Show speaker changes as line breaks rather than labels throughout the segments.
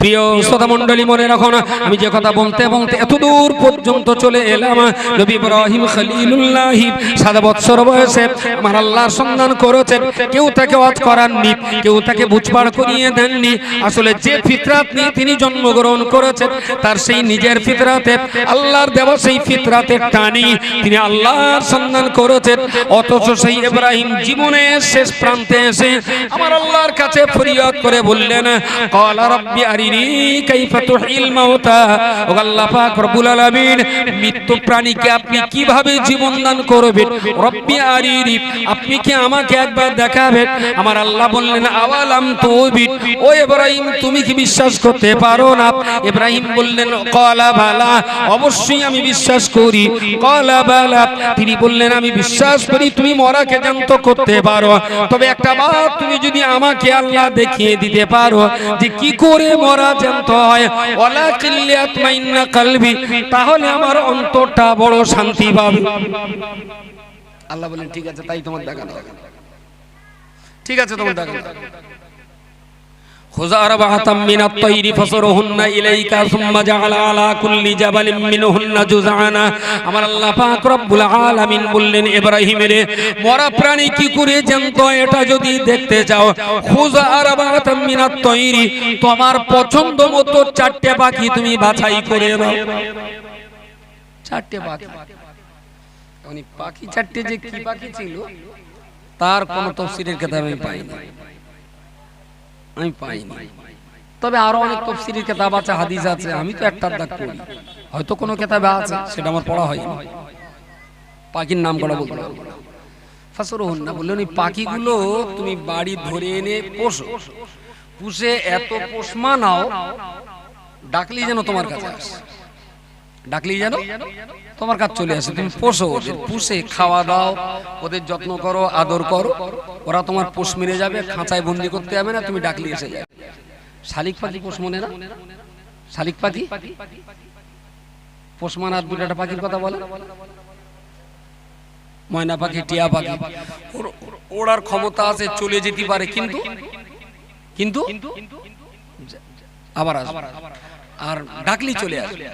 প্রিয় শ্রোতা মণ্ডলী, মনে রাখুন আমি যে কথা বলতে বলতে এত দূর পর্যন্ত চলে এলাম। নবী ইব্রাহিম খলিলুল্লাহ 7 বছর বয়সে আমার আল্লাহর সন্ধান করেছেন। কেউ তাকে ওয়াজ করাননি, কেউ তাকে বুঝপাড় করিয়ে দেননি। আসলে যে ফিতরাত নিয়ে তিনি জন্মগ্রহণ করেছেন, তার সেই নিজের ফিতরাতে, আল্লাহর দেওয়া সেই ফিতরাতের টানি তিনি আল্লাহর সন্ধান করেছেন। অথচ সেই ইব্রাহিম জীবনের শেষ প্রান্তে এসে আমার আল্লাহর কাছে ফরিয়াদ করে বললেন, ক্বালা রাব্বি আরিনি কাইফা তুহিল মাউতা। ও আল্লাহ পাক রব্বুল আলামিন, মৃত্যু প্রাণীকে আপনি কিভাবে জীবন দান করবেন? রব্বি আরিনি, আপনি কি আমাকে একবার দেখাবেন? আমার আল্লাহ বললেন, আওয়ালাম তুবিন, ও ইব্রাহিম তুমি কি বিশ্বাস করতে পারো না? ইব্রাহিম বললেন, ক্বালা বালা, অবশ্যই আমি বিশ্বাস করি। ক্বালা বালা, তিনি বললেন আমি বিশ্বাস করি তুমি মরাকে জ্যান্ত করতে পারো, তবে একটা বাত তুমি যদি আমাকে আল্লাহ দেখিয়ে দিতে পারো যে কি করে মরা জ্যান্ত হয়, ওয়ালা কিল্লাতমাইন্না কলবি, তাহলে আমার অন্তরটা বড় শান্তি পাবে। আল্লাহ বলেন ঠিক আছে, তাই তোমার দেখানো হবে, ঠিক আছে তোমার দেখানো। খুযা আরবাআতাম মিনাত তায়রি ফাসরহুন্না ইলাইকা সুম্মা জাআলা আলা কুল্লি জাবালিন মিনহুন্না জুযআনা। আমার আল্লাহ পাক রব্বুল আলামিন বললেন, ইব্রাহিমের মরা প্রাণী কি করে জ্যান্ত এটা যদি দেখতে চাও, খুযা আরবাআতাম মিনাত তায়রি, তোমার পছন্দ মতো 4টে পাখি তুমি বাছাই করে নাও। 4টে পাখি, মানে পাখি 4টে যে কি পাখি ছিল তার কোন তাফসীরের কিতাবে আমি পাইনি। তবে আরো অনেক তাফসীরের কিতাব আছে, হাদিস আছে, আমি তো একটার দাগ পড়ি, হয়তো কোনো কিতাবে আছে, সেটা আমার পড়া হয়নি। পাখির নাম করা বলতে পারবো না। ফাসরুহুন্না বললেন, এই পাখিগুলো তুমি বাড়ি ধরে এনে পোষো, পুষে এত পোষমা নাও, ডাকলি যেন তোমার কাছে আসে, ডাকলি যেন তোমার কাছে চলে আসে। তুমি পোষো, ওদের পুষে খাওয়া দাও, ওদের যত্ন করো, আদর করো, ওরা তোমার পোষ মেরে যাবে, খাঁচায় বন্দি করতে যাবে না, তুমি ডাকলি এসে যাবে। শালিক পাখি পোষ মনে না? শালিক পাখি পোষ মানার দুটা পাখির কথা বলে, ময়না পাখি, টিয়া পাখি, ওড়ার ক্ষমতা আছে, চলে যেতে পারে, কিন্তু কিন্তু আবার আসবে, আর ডাকলি চলে আসবে।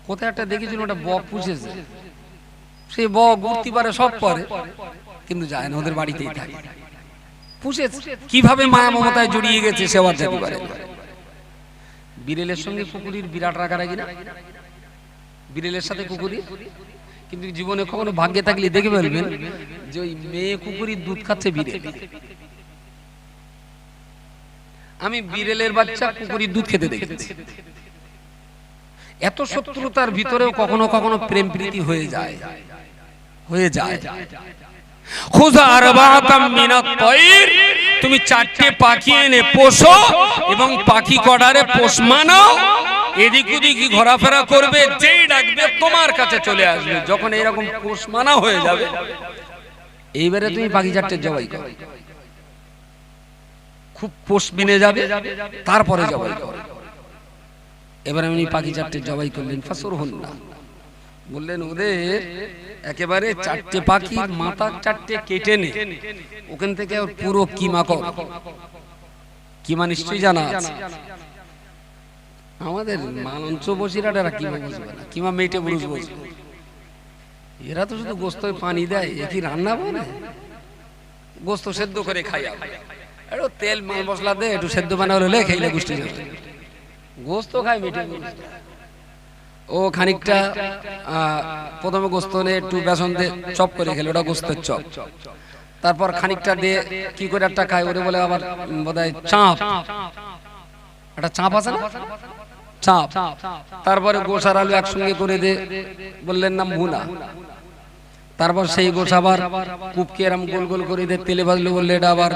কোথায় একটা দেখেছিল, ওটা বক পুষেছে, সেই বক ঘুরতে পারে, সব করে, কিন্তু যায় না, ওদের বাড়িতেই থাকে, পুষেছে। কিভাবে মায়া মমতায় জড়িয়ে গেছে সে আর যেতে পারে। বিড়ালের সঙ্গে কুকুরের বিরাট রাগারাগি না? বিড়ালের সাথে কুকুরি, কিন্তু জীবনে কখনো ভাগ্যে থাকলে দেখে ফেলবেন যে ওই মেয়ে কুকুরির দুধ খাচ্ছে বিড়াল। আমি বিড়ালের বাচ্চা কুকুরির দুধ খেতে দেখেছি। এত শত্রুতার ভিতরেও কখনো কখনো প্রেম প্রীতি হয়ে যায়। খুযা আরবাআতাম মিনাত তায়র, তুমি 4টে পাখি এনে পোষো এবং পাখি কডারে পোষ মানাও, এদিক ওদিক ঘোরাফেরা করবে, যেই ডাকবে তোমার কাছে চলে আসবে। যখন এইরকম পোষ মানা হয়ে যাবে, এইবারে তুমি পাখি 4টে জবাই করো, খুব পোষ মেনে যাবে, তারপরে জবাই করো। এবার আমি পাখি 4টে জবাই করলেন। ফাসরহুন্না বললেন, ওদের একেবারে 4টে পাখির মাথা 4টে কেটে নে, ওখান থেকে ওর পুরো কিমা কর। কিমা নিশ্চয়ই জানা আছে, আমাদের মালঞ্চ বসিরাটেরা কিমা বুঝবে না, কিমা মেটে বুঝ বুঝবে। এরা তো শুধু গোস্ত পানি দেয়, এ কি রান্না বলে? গোস্ত সেদ্ধ করে খাইয়া, একটু তেল মাল মশলা দে, একটু সেদ্ধ বানালে হলে খাইলে গুষ্টি যাবে। গোস্ত খায় মিঠে, ও খানিকটা প্রথমে গোস্ত নিয়ে একটু বেসন দিয়ে চপ করে খেলে, ওটা গোস্তের চপ। তারপর খানিকটা দিয়ে কি করে একটা খায়, ওরে বলে আবার বোধহয় চাপ, একটা চাপ আছে না, চাপ। তারপরে গোসার আলু একসঙ্গে করে দিয়ে বললেন নাম ভুনা। তারপর সেই গোস আবার কুপকে এরম গোল গোল করে দিয়ে তেলে ভাজলে, বললে এটা আবার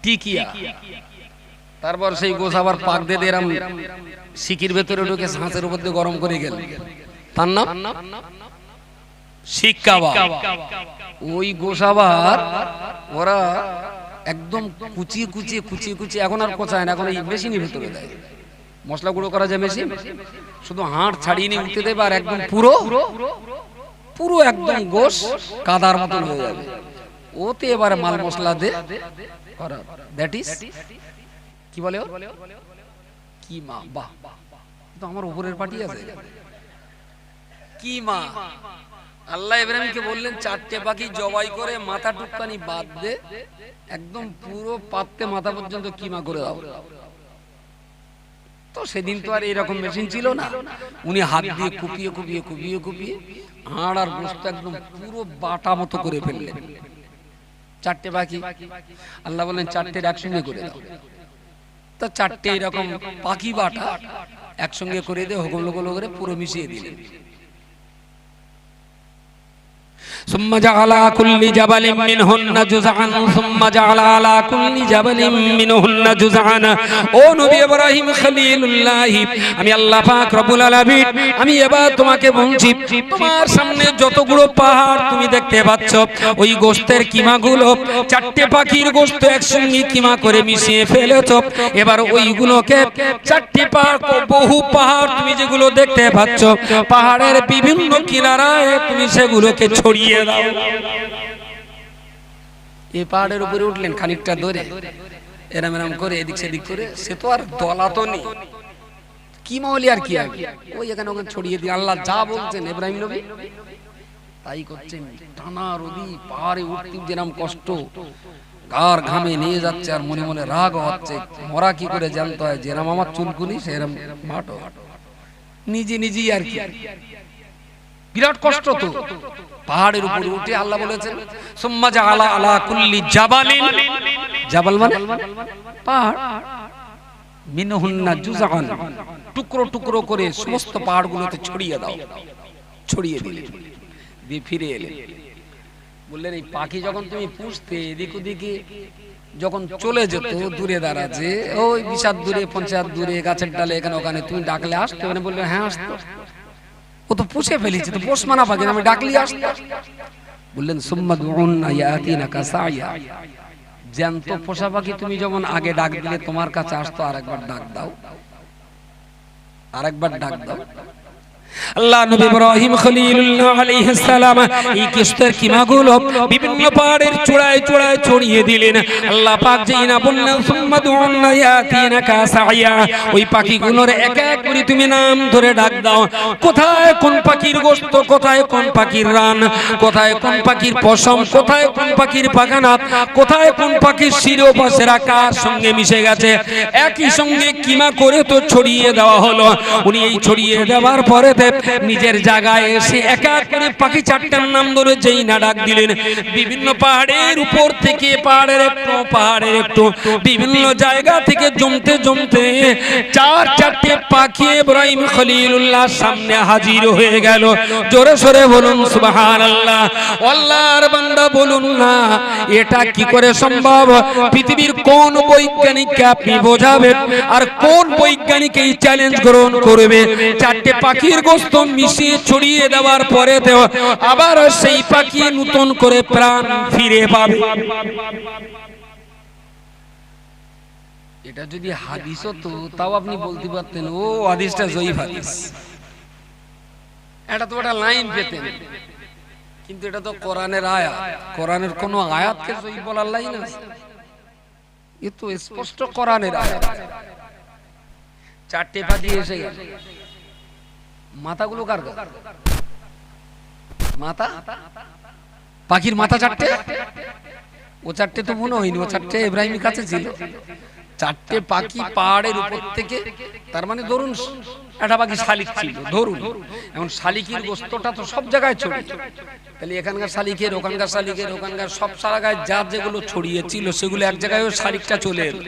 টিকিয়া। তারপর সেই গোস আবার পাক দিয়ে এরম শিকির ভেতরে ঢুকে হাঁসের উপর দিয়ে গরম করে গেল, তার নাম শিক কাবাব। ওই গোস আবার ওরা একদম কুচিয়ে কুচিয়ে কুচিয়ে কুচিয়ে, এখন আর কোচায় না, এখন এই মেশিনের ভেতরে দেয়, মশলা গুঁড়ো করা যায় মেশিন, শুধু হাড় ছাড়িয়ে নিয়ে উঠতে দেবে, আর একদম পুরো পুরো একদম গোস কাদার মতন হয়ে যাবে। ওতে এবারে মাল মশলা দে করা, দ্যাট ইজ কি বলে কি মা? বাহ, তো আমার উপরের পার্টি আছে কি মা। আল্লাহ ইব্রাহিমকে বললেন চারটে পাখি জবাই করে মাথা টুকখানি বাদ দে, একদম পুরো পাততে মাথা পর্যন্ত কিমা করে দাও। তো সেদিন তো আর এরকম মেশিন ছিল না, উনি হাত দিয়ে কুপিয়ে কুপিয়ে কুপিয়ে কুপিয়ে হাড় আর গোশত একদম পুরো বাটা মতো করে ফেললেন। চারটে পাখি আল্লাহ বললেন চারটের একসঙ্গে করে দাও। তো চারটে এরকম পাখি বাটা একসঙ্গে করে দিয়ে হুকুম করে পুরো মিশিয়ে দিলেন। ثم جعل كل جبل منهن جزعا ثم جعل على كل جبل منهن جزعا। ও নবী ইব্রাহিম খলিলুল্লাহ, আমি আল্লাহ পাক রব্বুল আলামিন আমি এবার তোমাকে বলছি, তোমার সামনে যতগুলো পাহাড় তুমি দেখতে পাচ্ছ, ওই গোশতের কিমাগুলো চারটে পাখির গোশত একসঙ্গে কিমা করে মিশিয়ে ফেলেছো। এবার ওইগুলোকে চারটি পাহাড়, বহু পাহাড় তুমি যেগুলো দেখতে পাচ্ছ, পাহাড়ের বিভিন্ন কিনারায় তুমি সেগুলোকে ছড়িয়ে দাও। এই পাহাড়ের উপরে উঠলেন খানিকটা দূরে, এরম এরম করে এদিক সেদিক করে, সে তো আর দলা তো নেই, কি মাওলি আর কি হবে, ওই এখানে ওখানে ছড়িয়ে দিয়ে আল্লাহ যা বলছেন ইব্রাহিম নবী তাই করছেন। টানা রোদি পাহাড়ে উঠতে যেরকম কষ্ট, গার ঘামে নিয়ে যাচ্ছে আর মনে মনে রাগ হচ্ছে, মরা কি করে জানতে হয়, যেরম আমার চুলকুনি সেরম মাটো, নিজে নিজেই আর কি, বিরাট কষ্ট। তো পাহাড়ের উপরে উঠে আল্লাহ বলেছেন সুম্মা জাআলা আলা কুল্লি জাবালিন, জাবাল মানে পাহাড়, মিনহুন্না জুজআন, টুকরো টুকরো করে সমস্ত পাহাড়গুলোতে ছড়িয়ে দাও। ছড়িয়ে দিলেন, দিয়ে ফিরে এলেন, বললেন এই পাখি যখন তুমি পুষতে এদিক ওদিকে যখন চলে যেত দূরে দাঁড়াচ্ছে, ওই 20 হাত দূরে 50 হাত দূরে গাছের ডালে এখানে ওখানে, তুমি ডাকলে আসতো? মানে বললেন হ্যাঁ আসতো। ও তো পুষে ফেলেছে, তো পোষ মানা পাখি, আমি ডাকলি আসতো। বললেন সুম্মা দুউন্না ইয়াতিনাকা সাইয়া, জ্যান্ত পোষা পাখি তুমি যখন আগে ডাক দিলে তোমার কাছে আসতো, আরেকবার ডাক দাও, আরেকবার ডাক দাও। আল্লাহ নবী ইব্রাহিম খলিলুল্লাহ আলাইহিস সালাম এই কিস্তের কিমাগুলো বিভিন্ন পাহাড়ের চূড়ায় চূড়ায় ছড়িয়ে দিলেন। আল্লাহ পাক যেই না বললেন সুম্মা দুউন্না ইয়াতিনাকা সাইয়া, ওই পাখিগুলোর এক এক করে তুমি নাম ধরে ডাক দাও। কোথায় কোন পাখির গোশত, কোথায় কোন পাখির রান, কোথায় কোন পাখির পশম, কোথায় কোন পাখির পাখানা, কোথায় কোন পাখির শিরোপাশের আকার সঙ্গে মিশে গেছে, একই সঙ্গে কিমা করে তো ছড়িয়ে দেওয়া হলো। উনি এই ছড়িয়ে দেওয়ার পরে নিজের জায়গায় এসে এক এক করে পাখি চারটার নাম ধরে যেই না ডাক দিলেন, বিভিন্ন পাহাড়ের উপর থেকে পাহাড়ের একটু বিভিন্ন জায়গা থেকে জমতে জমতে চারটে পাখি ইব্রাহিম খলিলুল্লাহ সামনে হাজির হয়ে গেল। জোরে সোরে বলুন সুবহানাল্লাহ। আল্লাহর বান্দা বলুন না এটা কি করে সম্ভব? পৃথিবীর কোন বৈজ্ঞানিককে আপনি বোঝাবেন আর কোন বৈজ্ঞানিক এই চ্যালেঞ্জ গ্রহণ করবে? চারটে পাখির গোশত মিশিয়ে ছড়িয়ে দেওয়ার পরে আবার সেই পাখি নতুন করে প্রাণ ফিরে পাবে। এটা যদি হাদিস হতো তাও আপনি বলতে পারতেন ও হাদিসটা জয়ীফ হাদিস, এটা তো একটা লাইন পেতেন, কিন্তু এটা তো কোরআনের আয়াত, কোরআনের কোন আয়াতকে জয়ীফ বলার লাইন আছে? এ তো স্পষ্ট কোরআনের আয়াত। চারটে পাখি এসে গেল, মাথাগুলো কার? মাথা পাখির মাথা চারটে, ও চারটে তো মনে হয়নি, ও চারটে ইব্রাহিমের কাছে ছিল। চারটে পাখি পাহাড়ের উপর থেকে, তার মানে ধরুন একটা পাখি শালিক ছিল, ধরুন এখন শালিকের গোশতটা তো সব জায়গায় ছড়িয়ে, তাহলে এখানকার শালিকের, ওখানকার শালিকের, ওখানকার সব জায়গায় যা যেগুলো ছড়িয়েছিল সেগুলো এক জায়গায় শালিকটা চলে এলো।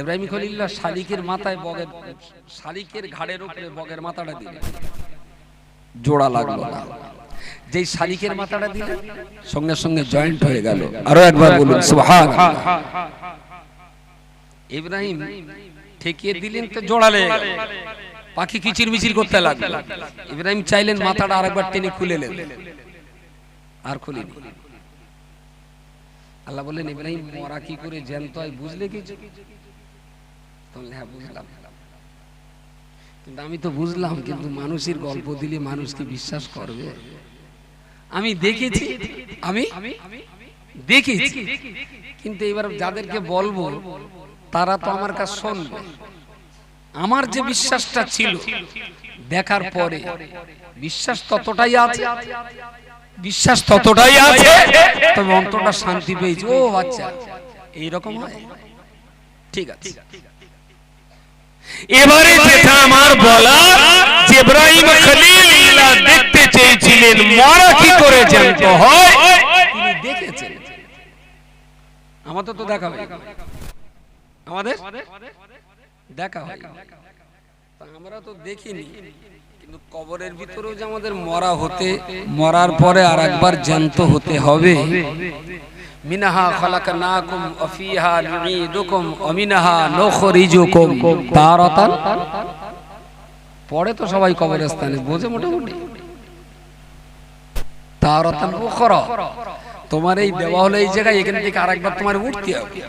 ইব্রাহিম খলিলুল্লাহ শালিকের মাথায় বগের, শালিকের ঘাড়ের উপরে বগের মাথাটা দিলেন, জোড়া লাগলো না। যেই শালিকের মাথাটা দিলেন সঙ্গে সঙ্গে জয়েন্ট হয়ে গেল। আরো একবার বলুন সুবহানাল্লাহ। ইব্রাহিম ঠেকিয়ে দিলেন তো জোড়া লেগে গেল, পাখি কিচির মিচির করতে লাগলো। ইব্রাহিম চাইলেন মাথাটা আরেকবার টেনে খুলে নেবেন, আর খুলিনি। আল্লাহ বললেন ইব্রাহিম মরা কি করে জ্যান্ত হয় বুঝলে কিছু? হ্যাঁ বুঝলাম, কিন্তু আমি তো বুঝলাম, কিন্তু মানুষের গল্প দিলে মানুষ কি বিশ্বাস করবে? আমি দেখেছি, আমি দেখেছি, কিন্তু এবার যাদেরকে বলবো তারা তো আমার কাছে শুনবে। আমার যে বিশ্বাসটা ছিল দেখার পরে বিশ্বাস ততটাই আছে, বিশ্বাস ততটাই আছে, তবে অন্তরটা শান্তি পেয়েছে। ও আচ্ছা এইরকম হয়, ঠিক আছে।
এবারে যেটা আমার বলা, ইব্রাহিম খলিলুল্লাহ দেখতে চেয়েছিলেন মরা কি করে জ্যান্ত হয়,
তিনি দেখেছেন। আমাদের তো দেখা হয়, আমাদের দেখা হয়, আমরা তো দেখিনি। কিন্তু কবরের ভিতরেও যে আমাদের মরা হতে, মরার পরে আর একবার জ্যান্ত হতে হবে। মিনহা খালাকনাকুম ওয়া ফিহা নুঈদুকুম ওয়া মিনহা নুখরিজুকুম তারাতান। পরে তো সবাই কবরস্থানে বোঝে মোটামুটি। তারাতান উখরা, তোমার এই দেওয়া হলো এই জায়গায়, এখান থেকে আরেকবার তোমার উঠতে হবে,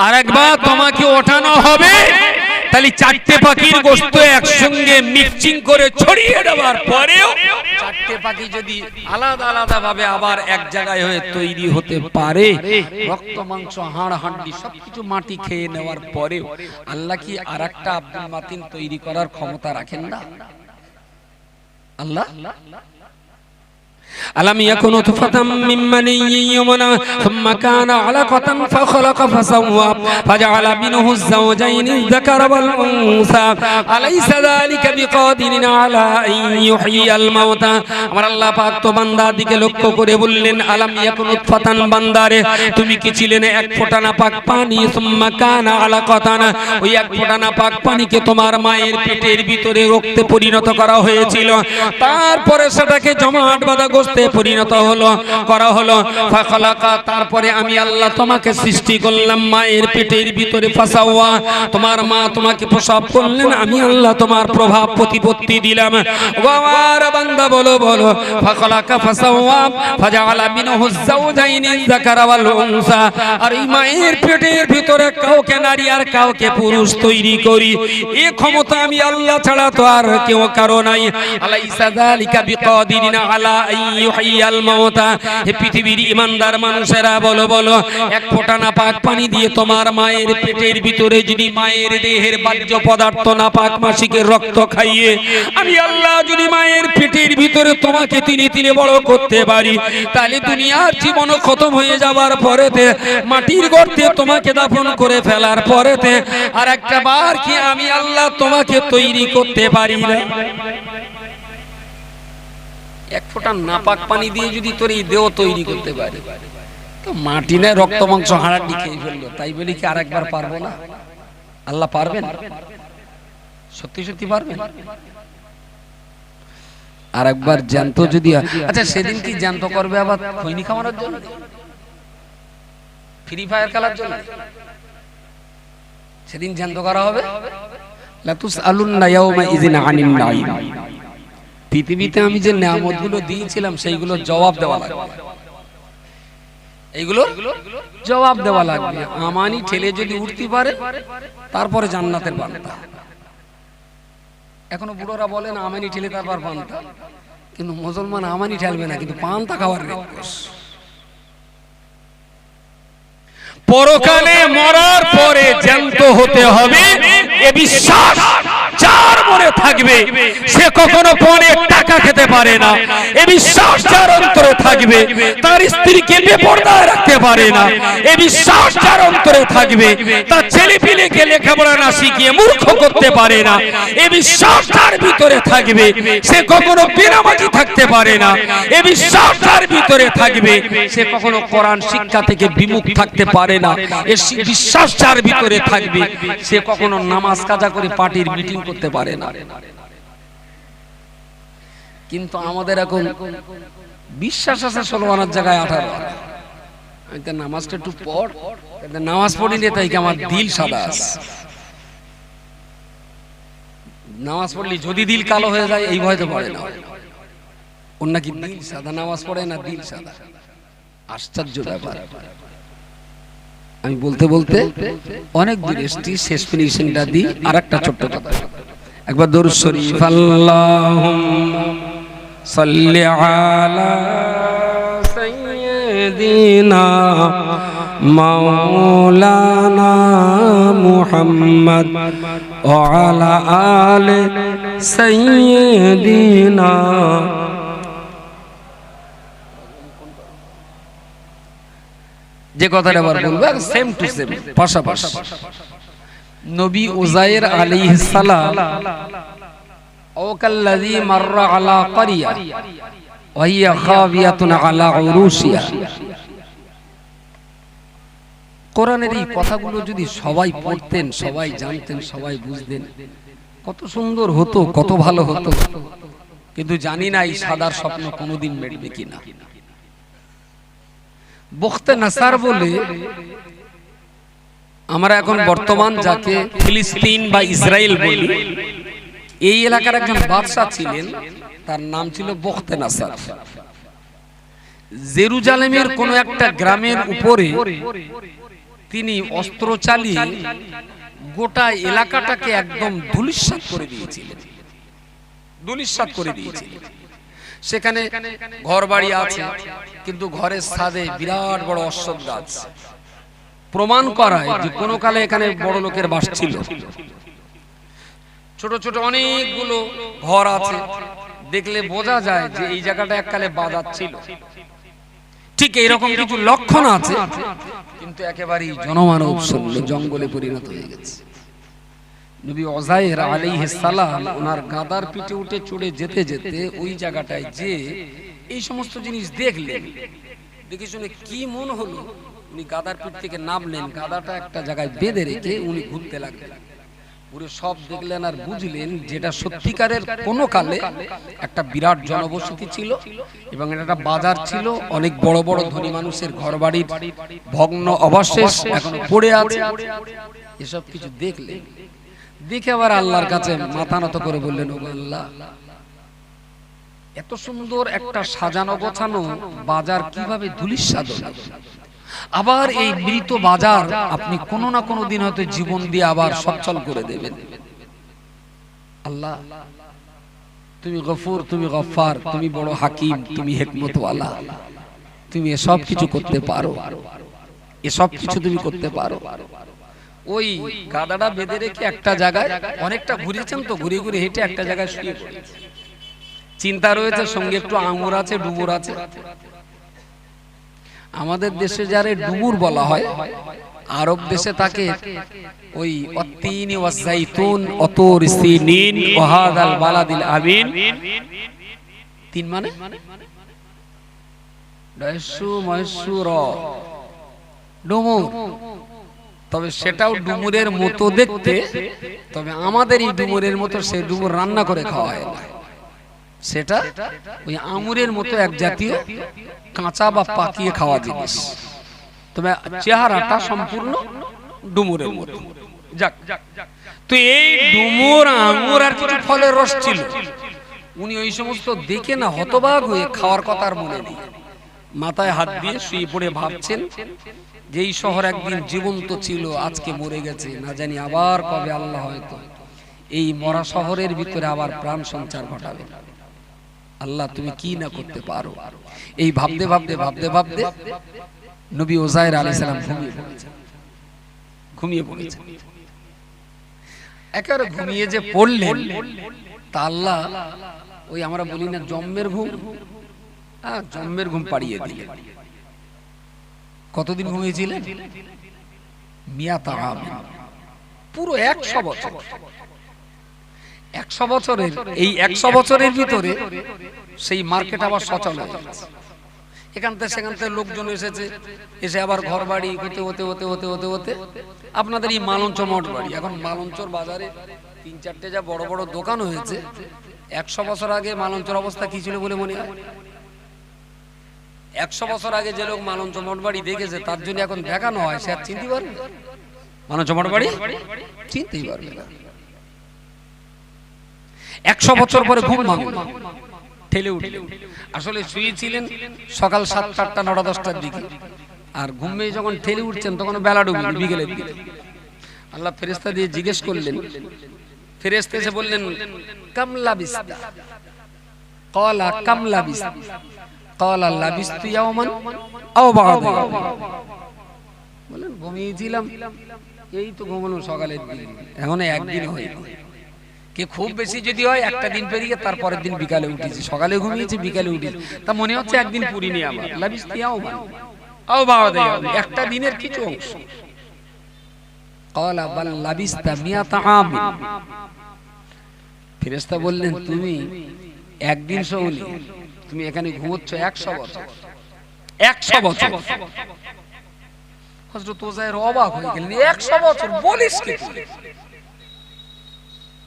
আরেকবার তোমাকে ওঠানো হবে। তাহলে চারটে পাখির গোশত একসঙ্গে মিক্সিং করে ছড়িয়ে দেওয়ার পরেও
চারটে পাখি যদি আলাদা আলাদা ভাবে আবার এক জায়গায় হয়ে তৈরি হতে পারে, রক্ত মাংস হাড় হাড্ডি সবকিছু মাটি খেয়ে নেওয়ার পরেও আল্লাহ কি আরেকটা আব্দুল মাতিন তৈরি করার ক্ষমতা রাখেন না? আল্লাহ ألم يكن نطفة من مني يمنى ثم كان علقة فخلق فسوى فجعل منه الزوجين الذكر والأنثى أليس ذلك بقادر على أن يحيي الموتى। আমার আল্লাহ পাক তো বান্দার দিকে লক্ষ্য করে বললেন, আলাম ইয়াকুন নুতফাতান, বান্দারে তুমি কি ছিলেন এক ফোঁটা নাপাক পানি, সুম্মা কানা আলাকাতান, ওই এক ফোঁটা নাপাক পানিকে তোমার মায়ের পেটের ভিতরে রক্তে পরিণত করা হয়েছিল, তারপরে সেটাকে জমাট বাঁধা গোশতে পরিণত হলো করা হলো। ফাখালাকা, তারপরে আমি আল্লাহ তোমাকে সৃষ্টি করলাম মায়ের পেটের ভিতরে। ফাসাওয়া, তোমার মা তোমাকে প্রসব করলেন, আমি আল্লাহ তোমার প্রভাব প্রতিপত্তি দিলাম। ও আমার বান্দা বলো বলো, ফাখালাকা ফাসাওয়া ফাজাআলা মিনহু যাওজাইনি যাকারা ওয়াল উনসা। আর এই মায়ের পেটের ভিতরে কাউকে নারী আর কাউকে পুরুষ তৈরি করি, এই ক্ষমতা আমি আল্লাহ ছাড়া তো আর কেউ কারো নাই। আলাইসা যালিকা বিকাদিরিন আলা ইউহিয়াল মাউতা। হে পৃথিবীর ইমানদার মানুষেরা বলো বলো, এক ফোঁটা নাপাক পানি দিয়ে তোমার মায়ের পেটের ভিতরে যদি মায়ের দেহের বাহ্য পদার্থ নাপাক মাসিকের রক্ত খাইয়ে আমি আল্লাহ যদি মায়ের পেটের ভিতরে তোমাকে তিলে তিলে বড় করতে পারি, তাহলে দুনিয়ার জীবন খতম হয়ে যাবার পরেতে মাটির গর্তে তোমাকে দাফন করে ফেলার পরেতে আর একটা বার কি আমি আল্লাহ তোমাকে তৈরি করতে পারি না? এক ফোঁটা নাপাক পানি দিয়ে যদি তোর এই দেহ তৈরি করতে পারে, তো মাটি নেয় রক্ত মাংস হাড়াড্ডি খেয়ে ফেললো, তাই বলি কি আরেকবার পারবো না? আল্লাহ পারবেন? সত্যি সত্যি পারবেন? আরেকবার জ্যান্ত যদি, আচ্ছা সেদিন কি জ্যান্ত করবে আবার খৈনি খাওয়ানোর জন্য, ফ্রি ফায়ার খেলার জন্য? সেদিন জ্যান্ত করা হবে। লাতুসআলুন্না ইয়াওমা ইযিন আনিন নাঈম। পৃথিবীতে আমি যে নিয়ামতগুলো দিয়েছিলাম সেইগুলো জবাব দেওয়া লাগবে, এইগুলো জবাব দেওয়া লাগবে। আমানি ঠেলে যদি উঠতে পারে তারপরে জান্নাতের বান্দা। এখনো বুড়োরা বলেন আমানি ঠেলে তারপর পান্তা, কিন্তু মুসলমান আমানি ঠেলবে না, কিন্তু পান্তা খাওয়ার রেকর্ড।
পরকালে মরার পরে জ্যান্ত হতে হবে এ বিশ্বাস যার মনে থাকবে সে কখনো পণের টাকা খেতে পারে না। এ বিশ্বাস যার অন্তরে থাকবে তার স্ত্রীকে বেপরদায় রাখতে পারে না। এ বিশ্বাস যার অন্তরে থাকবে তার ছেলেপিলেকে লেখাপড়া না শিখিয়ে মূর্খ করতে পারে না। এ বিশ্বাস যার ভিতরে থাকবে সে কখনো বেনামাজি থাকতে পারে না। এ বিশ্বাস যার ভিতরে থাকবে সে কখনো কোরআন শিক্ষা থেকে বিমুখ থাকতে পারে না। এ বিশ্বাস যার ভিতরে থাকবে সে কখনো নামাজ কাজা করে পার্টির মিটিং করতে পারে না। কিন্তু আমাদের এখন বিশ্বাস আছে 16 আনার জায়গায় 18 আনা। আমি তো নামাজটা একটু পড়, নামাজ পড়িনি তাই কি আমার দিল সাদা আছে। নামাজ পড়লি যদি দিল কালো হয়ে যায় এই ভয় তো পড়ে না। ওর নাকি দিল সাদা, নামাজ পড়ে না দিল সাদা। আশ্চর্য ব্যাপার। আমি বলতে বলতে অনেক দূর এসেছি, শেষ ফিনিশিংটা দিই আর একটা ছোট্ট কথা। একবার দরুদ শরীফ, আল্লাহুম্মা সাল্লি আলা সাইয়্যিদিনা
সাইয়্যিদিনা মাওলানা মুহাম্মদ ওয়া আলা আলি সাইয়্যিদিনা। যে কথাটা আবার বলবো সেম টু সেম পাশাপাশি। নবী উযাইর আলাইহিস সালাম ও কাল্লাযী মাররা আলা ক্বরিয়া ওয়া হিয়া খাবিয়াতুন আলা উরুশিয়া। কোরআনের এই কথাগুলো যদি সবাই পড়তেন, সবাই জানতেন, সবাই বুঝতেন, কত সুন্দর হতো, কত ভালো হতো। কিন্তু জানি না এই সাদার স্বপ্ন কোনোদিন মিটবে কিনা। বখতে নাসার বলে আমরা এখন বর্তমান যাকে ফিলিস্তিন বা ইসরায়েল বলি, এই এলাকার একজন বাদশা ছিলেন, তার নাম ছিল বখতে নাসার। জেরুজালেমের কোন একটা গ্রামের উপরে তিনি অস্ত্র চালিয়ে গোটা এলাকাটাকে একদম ধূলিসাৎ করে দিয়েছিলেন, ধূলিসাৎ করে দিয়েছিলেন। সেখানে ঘর বাড়ি আছে, কিন্তু ঘরের ছাদে বিরাট বড় অশ্বত্থ গাছ, প্রমাণ করায় যে কোন কালে এখানে বড় লোকের বাস ছিল। ছোট ছোট অনেকগুলো ঘর আছে, দেখলে বোঝা যায় যে এই জায়গাটা এককালে বাজার ছিল। ঠিক এইরকম কিছু লক্ষণ আছে, কিন্তু একেবারেই জনমানব শূন্য জঙ্গলে পরিণত হয়ে গেছে। নবী উযাইর আলাইহিস সালাম ওনার গাদার পিঠে উঠে চড়ে যেতে যেতে ওই জায়গাটায় যে এই সমস্ত জিনিস দেখলেন, দেখে শুনে কি মন হলো, উনি গাদার পিঠ থেকে নামলেন, গাদাটা একটা জায়গায় বেঁধে রেখে উনি ঘুরতে লাগলেন। পুরো সব দেখলেন আর বুঝলেন যেটা সত্যিকারের কোনো কালে একটা বিরাট জনবসতি ছিল এবং এটা একটা বাজার ছিল। অনেক বড় বড় ধনী মানুষের ঘরবাড়ির ভগ্ন অবশেষ এখনো পড়ে আছে। এসব কিছু দেখলেন, দেখে আবার আল্লাহর কাছে মাথা নত করে বললেন, ও আল্লাহ, এত সুন্দর একটা সাজানো গোছানো বাজার কিভাবে ধূলিসাৎ হলো? আবার এই মৃত বাজার আপনি কোনো না কোনো দিন হয়তো জীবন দিয়ে আবার সচ্ছল করে দেবেন। আল্লাহ, তুমি গফুর, তুমি গফফার, তুমি বড় হাকিম, তুমি হিকমতওয়ালা, তুমি এসব কিছু করতে পারো, এসব কিছু তুমি করতে পারো। ওই গাদাটা বেঁধে রেখে একটা জায়গায় অনেকটা ঘুরেছেন, তো ঘুরে ঘুরে হেঁটে একটা জায়গায় শুয়ে পড়েছে। চিন্তা রয়েছে, সঙ্গে একটু আঙ্গুর আছে, ডুমুর আছে। আমাদের দেশে যারে ডুমুর বলা হয়, আরব দেশে তাকে ওই অত্তিনি ওয়াজাইতুন অতুর সিনিন ওয়া হাযাল বালাদিল আমিন। তিন মানে ডায়সু ময়সু র, ডুমুর। তবে সেটাও ডুমুরের মতো দেখতে, তবে আমাদের এই ডুমুরের মতো সে ডুমুর রান্না করে খাওয়া হয় না। সেটা ওই আঙুরের মতো এক জাতীয় কাঁচা বা পাকিয়ে খাওয়া জিনিস, তবে চেহারাটা সম্পূর্ণ ডুমুরের মতো। যাক, তো এই ডুমুর, আঙুর আর কিছু ফলের রস ছিল। উনি ওই সমস্ত দেখে না হতবাক হয়ে খাওয়ার কথা আর মনে নেই, মাথায় হাত দিয়ে শুয়ে পড়ে ভাবছেন যে এই শহর একদিন জীবন্ত ছিল, আজকে মরে গেছে, না জানি আবার কবে আল্লাহ হয়তো এই মরা শহরের ভিতরে আবার প্রাণ সঞ্চার ঘটাবে। আল্লাহ, তুমি কি না করতে পারো। এই ভাবতে ভাবতে ভাবতে ভাবতে নবী উযাইর আলাইহিস সালাম ঘুমিয়ে পড়েছেন। একেবারে ঘুমিয়ে যে পড়লেন, তা আল্লাহ ওই আমরা বলি না জম্মের ঘুম, জম্মের ঘুম পাড়িয়ে দিলেন। কতদিন ঘুমিয়েছিলেন? মিয়াতা আমিন, পুরো 100 বছর। 100 বছরের এই 100 বছরের ভিতরে সেই মার্কেট আবার সচল হয়ে গেছে। এখান থেকে সেখান থেকে লোকজন এসেছে, এসে আবার ঘর বাড়ি হতে হতে হতে হতে হতে হতে আপনাদের এই মালঞ্চ মঠ বাড়ি, এখন মালঞ্চর বাজারে 3-4টে যা বড় বড় দোকান হয়েছে। 100 বছর আগে মালঞ্চর অবস্থা কি ছিল বলে মনে হয়? 100 বছর আগে যে লোক মালঞ্চ মঠ বাড়ি দেখেছে, তার জন্য এখন দেখানো হয়, সে আর চিনতে পারবে? মালঞ্চ মঠ বাড়ি চিনতেই পারবে না। 100 বছর পরে ঘুম ভাঙল, ঠেলে উঠলেন। আসলে শুয়েছিলেন সকাল 7টা 8টা 9টা 10টার দিকে, আর ঘুমে যখন ঠেলে উঠছেন তখন বেলা ডুবল বিকেলের দিকে। আল্লাহ ফেরেশতা দিয়ে জিজ্ঞেস করলেন, ফেরেশতা এসে বললেন, কাম লাবিস্তা? ক্বালা কাম লাবিস্তা? قال لبثت يوما او بعض يوم বলেন ঘুমিয়েছিলাম এই তো ঘুমানো সকালের দিকে এখনো একদিন হয়নি কে খুব বেশি যদি হয় একটা দিন পেরিয়ে তারপরের দিন বিকালে উঠেছি সকালে ঘুমিয়েছি বিকালে উঠেছি তা মনে হচ্ছে একদিন পুরিনি আমার লবিস্ত ইয়াওমান আও বাদ ইয়াওম একটা দিনের কিছু অংশ قال بل لبثت 100 عام ফেরেশতা বললেন তুমি একদিন শোনি তুমি এখানে ঘুমোচ্ছ 100 বছর 100 বছর হযরত উযায়ের অবাক হয়ে গেলেন 100 বছর বলিস কি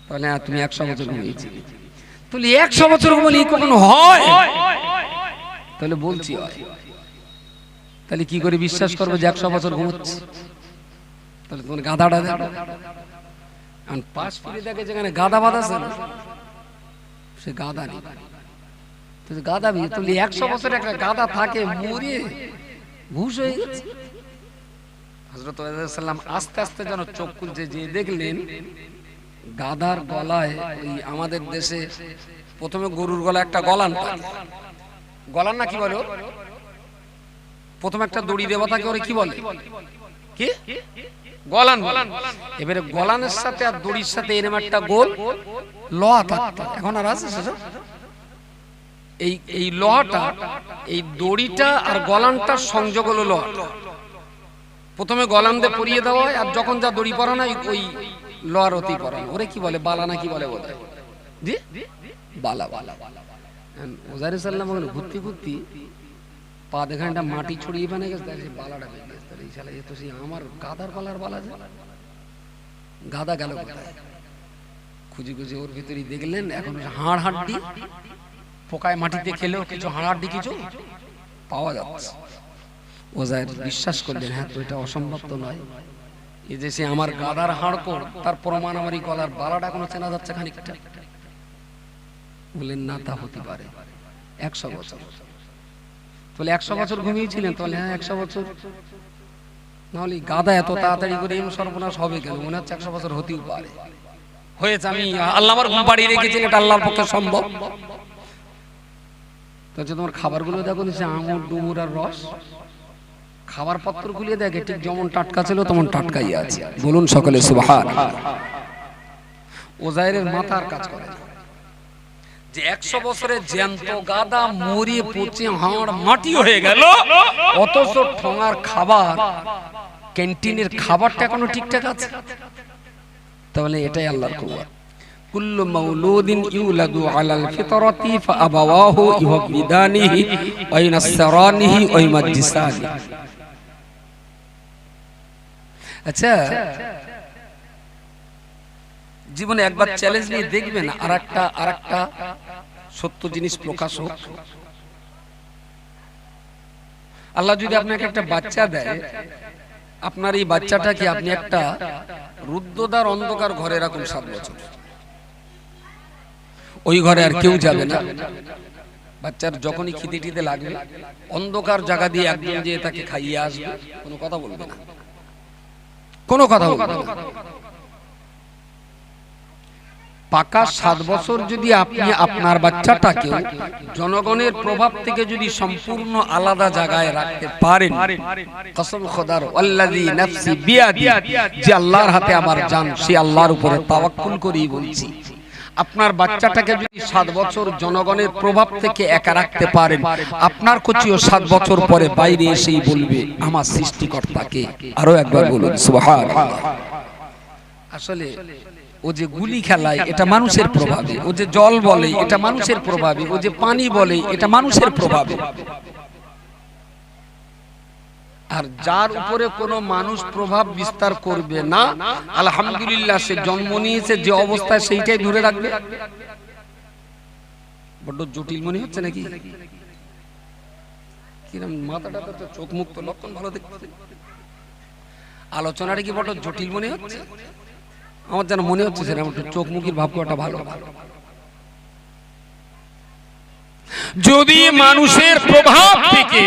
তাহলে তুমি 100 বছর ঘুমিয়েছি তাহলে 100 বছর ঘুমলি কখনো হয় তাহলে বলছি হয় তাহলে কি করে বিশ্বাস করবে যে 100 বছর ঘুমোচ্ছে তাহলে তোমার গাধাটা দেখো আর পাশ ফিরে দেখে যেখানে গাধা বাঁধা আছে না সে গাধা নেই তো গাধা বি তাহলে 100 বছর একটা গাধা থাকে মরে ভুষ হয়ে গেছে হযরত সাল্লাম আস্তে আস্তে যেন চোখ খুলছে যে দেখলেন গাধার গলায় ওই আমাদের দেশে প্রথমে গরুর গলায় একটা গলান থাকে গলান না কি বলে প্রথমে একটা দড়ি দেওয়া থাকে ওরে কি বলে কি গলান এবারে গলানের সাথে আর দড়ির সাথে এরকম একটা গোল লোহা থাকতো এখন আর আছে সেটা এই লোহাটা এই দড়িটা আর গলানটার সংযোগ হলো লোহা প্রথমে গলান দিয়ে পরিয়ে দেওয়া হয় আর যখন যা দড়ি পরানো ওই লোহার অতি পরানো ওরে কি বলে বালা না কি বলে বোধহয় জি বালা বালা ওজারে সাল্লাম বলে ঘুরতে ঘুরতে পা দেখানটা মাটি ছড়িয়ে বানিয়ে গেছে দেখে বালাটা বেরিয়ে গেছে তাহলে এই শালা এ তো সেই আমার গাধার গলার বালা যে গাধা গেল কোথায় খুঁজে খুঁজে ওর ভিতরেই দেখলেন এখন হাড় হাড্ডি পোকায় মাটিতে খেলেও কিছু হাড় হাড্ডি কিছু পাওয়া যাচ্ছে ওজায়ের বিশ্বাস করলেন হ্যাঁ তো এটা অসম্ভব তো নয় এই যে সে আমার গাধার হাড়কোড় তার প্রমাণ আমার এই গলার বালাটা এখনো চেনা যাচ্ছে খানিকটা বললেন না তা হতে পারে 100 বছর তাহলে 100 বছর ঘুমিয়েছিলেন তাহলে হ্যাঁ 100 বছর নাহলে গাধা এত তাড়াতাড়ি করে এম সর্বনাশ হবে কেন মনে হচ্ছে 100 বছর হতেও পারে হয়েছে আমি আল্লাহ আমার ঘুম পাড়িয়ে রেখেছি এটা আল্লাহর পক্ষে সম্ভব তো তোমার খাবারগুলো দেখো নিচে আঙুর ডুমুর আর রস খাবার পত্র খুলিয়ে দেখে ঠিক যেমন টাটকা ছিল তেমন টাটকাই আছে বলুন সকলে সুবহানাল্লাহ ওজায়েরের মাথার কাজ করে যে 100 বছরের জ্যান্ত গাদা মরিয়ে পচে হাড় মাটি হয়ে গেল অথচ ঠোঙার খাবার ক্যান্টিনের খাবারটা এখনো ঠিকঠাক আছে তাহলে এটাই আল্লাহর কুদরত কুল্লু মাউলুদিন ইউলাদু আলাল ফিতরাতি ফাআবাওয়াহু ইউহাবিদানিহি ওয়া ইউনাসসারানিহি ওয়া ইউমাজ্জিসানি আচ্ছা জীবনে একবার চ্যালেঞ্জ নিয়ে দেখবেন আরেকটা সত্য জিনিস প্রকাশ হোক আল্লাহ যদি আপনাকে একটা বাচ্চা দেয় আপনার এই বাচ্চাটাকে আপনি একটা রুদ্ধদ্বার অন্ধকার ঘরে রাখুন 7 বছর ওই ঘরে আর কেউ যাবে না বাচ্চার যখনই খিদে টিদে লাগবে অন্ধকার জায়গা দিয়ে একজন যে তাকে খাইয়ে আসবে কোনো কথা বলবে না কোনো কথা বলবে না পাকা 7 বছর যদি আপনি আপনার বাচ্চাটাকে জনগণের প্রভাব থেকে যদি সম্পূর্ণ আলাদা জায়গায় রাখতে পারেন কসম খোদার আল্লাযী নাফসি বিয়াদি যে আল্লাহর হাতে আমার জান সে আল্লাহর উপরে তাওয়াক্কুল করেই বলছি আপনার বাচ্চাটাকে যদি 7 বছর জনগণের প্রভাব থেকে একা রাখতে পারেন আপনার কচিও 7 বছর পরে বাইরে এসেই বলবে আমার সৃষ্টিকর্তাকে আরো একবার বলুন সুবহানাল্লাহ আসলে ও যে গুলি খেলায় এটা মানুষের প্রভাবে ও যে জল বলে এটা মানুষের প্রভাবে ও যে পানি বলে এটা মানুষের প্রভাবে আর যার উপরে কোনো মানুষ প্রভাব বিস্তার করবে না আলহামদুলিল্লাহ সে জন্ম নিয়েছে যে অবস্থায় সেইটাই ধরে রাখবে বড় জটিল মনে হচ্ছে নাকি কিরম মাথাটা তো চোখ মুখ তো লক্ষণ ভালো দেখতে আলোচনাটা কি বড় জটিল মনে হচ্ছে আমার যেন মনে হচ্ছে সেরকম একটু চোখ মুখের ভাব করাটা ভালো
যদি মানুষের প্রভাব থেকে